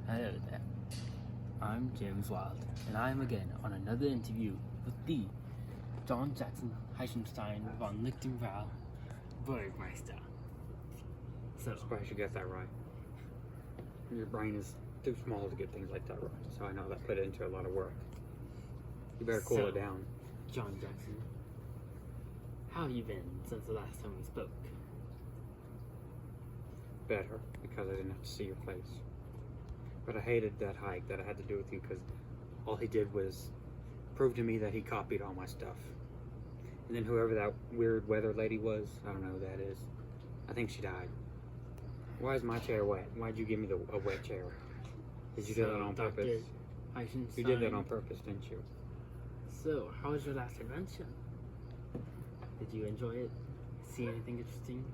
Hello there, I'm James Wilde, and I am again on another interview with the John Jackson Heissenstein von Lichtenberg Bergmeister. So, I'm surprised you got that right. Your brain is too small to get things like that right, so I know that put into a lot of work. You better cool it down. John Jackson, how have you been since the last time we spoke? Better, because I didn't have to see your face. But I hated that hike that I had to do with you, because all he did was prove to me that he copied all my stuff. And then whoever that weird weather lady was, I don't know who that is, I think she died. Why is my chair wet? Why'd you give me a wet chair? Did you do that on purpose? You did that on purpose, didn't you? So, how was your last adventure? Did you enjoy it? See anything interesting?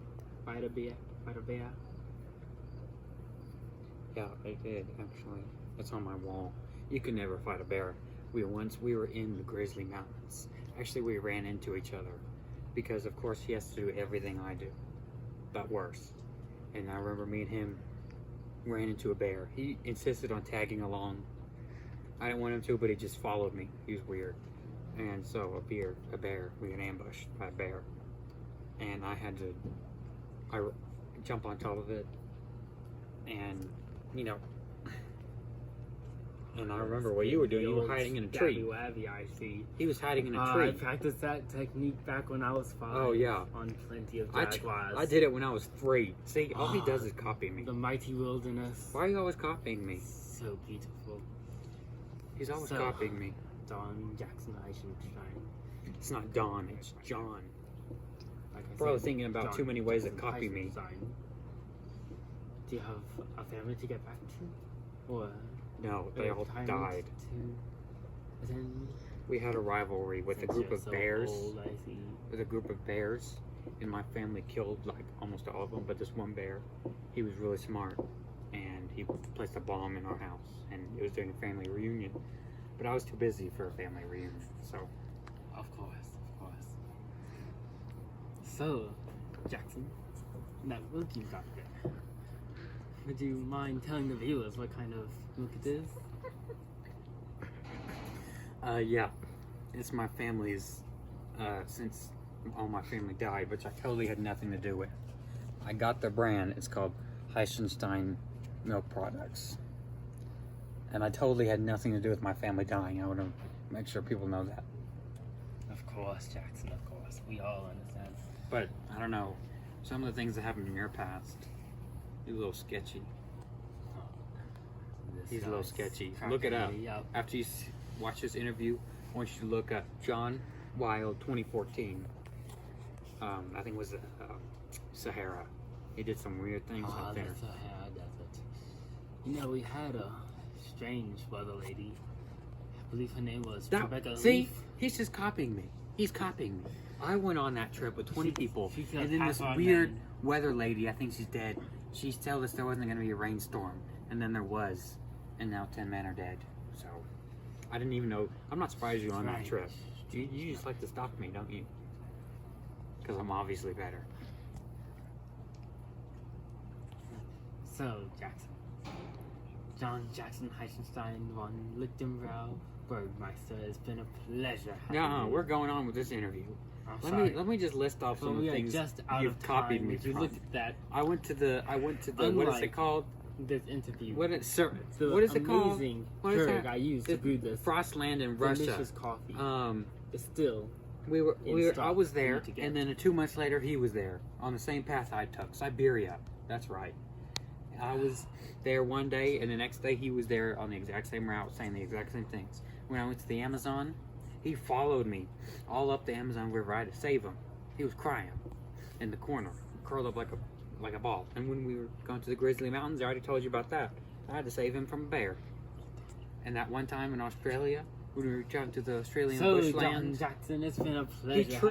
Fight a bear? Yeah, I did, actually. It's on my wall. You could never fight a bear. We were in the Grizzly Mountains. Actually, we ran into each other. Because, of course, he has to do everything I do. But worse. And I remember me and him ran into a bear. He insisted on tagging along. I didn't want him to, but he just followed me. He was weird. And so, a bear, we got ambushed by a bear. And I had to jump on top of it. And, you know, and I remember what you were doing. You were hiding in a tree. I see. He was hiding in a tree. I practiced that technique back when I was 5. Oh, yeah. On plenty of jaguars. I did it when I was 3. See, all he does is copy me. The mighty wilderness. Why are you always copying me? So beautiful. He's always copying me. Don Jackson Heissenstein. It's not Don, it's John. Like I Probably said, thinking about John too many ways to Jackson copy me. Do you have a family to get back to? Or No, they all died. To attend? We had a rivalry with a group of bears. Old, I see. With a group of bears, and my family killed like almost all of them, but this one bear, he was really smart, and he placed a bomb in our house, and it was during a family reunion. But I was too busy for a family reunion, so. Of course. So, Jackson, that look you got there. Would you mind telling the viewers what kind of look it is? Yeah. It's my family's, since all my family died, which I totally had nothing to do with. I got the brand, it's called Heissenstein Milk Products. And I totally had nothing to do with my family dying. I want to make sure people know that. Of course, Jackson, of course. We all understand. But, I don't know, some of the things that happened in your past, he's a little sketchy. He's a little sketchy. Look it up. After you watch this interview, I want you to look up John Wilde 2014. I think it was Sahara. He did some weird things up there. The Sahara Desert. You know, we had a strange weather lady. I believe her name was Rebecca. See? Leaf. He's just copying me. He's copying me. I went on that trip with 20 people, and then this half-our weird men. weather lady, I think she's dead, she told us there wasn't going to be a rainstorm, and then there was, and now 10 men are dead. So, I didn't even know. I'm not surprised you're on that trip. You just like to stalk me, don't you? Because I'm obviously better. So, Jackson. John Jackson Heissenstein von Lichtenberg Bergmeister, it's been a pleasure. No, we're going on with this interview. Let me just list off some of the things you've copied me from. Look at that. I went to the what is it called? This interview. What is it called? Amazing drug I used to brew this. Frostland in Russia. Delicious coffee. It's still. I was there, and then 2 months later he was there on the same path I took, Siberia. That's right. I was there one day, and the next day he was there on the exact same route, saying the exact same things. When I went to the Amazon, he followed me all up the Amazon River. I had to save him. He was crying in the corner, curled up like a ball. And when we were going to the Grizzly Mountains, I already told you about that. I had to save him from a bear. And that one time in Australia, when we were traveling to the Australian bushlands. John Jackson, it's been a pleasure.